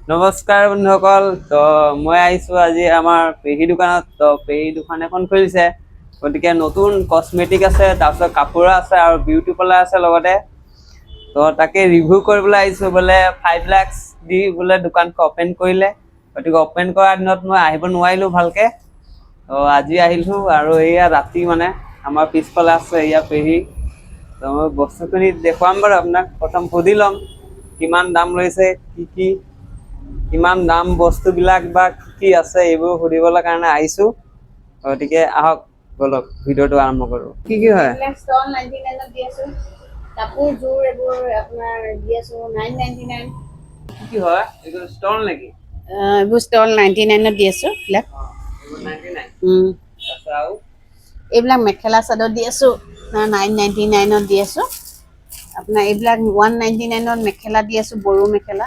নমস্কাৰ বন্ধুসকল। তো মই আহিছোঁ আজি আমাৰ পেহী দোকানত। তো পেহী দোকান এখন খুলিছে, গতিকে নতুন কসমেটিক আছে, তাৰপিছত কাপোৰ আছে আৰু বিউটি পাৰ্লাৰ আছে লগতে। তো তাকে ৰিভিউ কৰিবলৈ আহিছোঁ। বোলে 5 লাখ দি বোলে দোকানখন অপেন কৰিলে, গতিকে অপেন কৰাৰ দিনত মই আহিব নোৱাৰিলোঁ ভালকৈ। তো আজি আহিলোঁ আৰু এয়া ৰাতি মানে আমাৰ পিছফালে আছে এয়া পেহী। তো মই বস্তুখিনি দেখুৱাম বাৰু আপোনাক। প্ৰথম সুধি ল'ম কিমান দাম লৈছে, কিমান দাম বস্তুবিলাক বা কি আছে, এইবোৰ সুধিবলৈ কাৰণে আহিছোঁ। গতিকে আহক বলক ভিডিঅ'টো আৰম্ভ কৰোঁ। কি হয়? ষ্টল 99 দি আছো। কাপোৰ জোৰ এইবোৰ আপোনাৰ দি আছো 999। কি হয় এইটো ষ্টল নেকি? এইবোৰ ষ্টল 99 দি আছো এইবিলাক। এইবোৰ 99। আচ্ছা, আৰু এইবিলাক মেখেলা চাদৰ দি আছো 999 দি আছো। আপোনাৰ এইবিলাক 199 মেখেলা দি আছো, বড়ো মেখেলা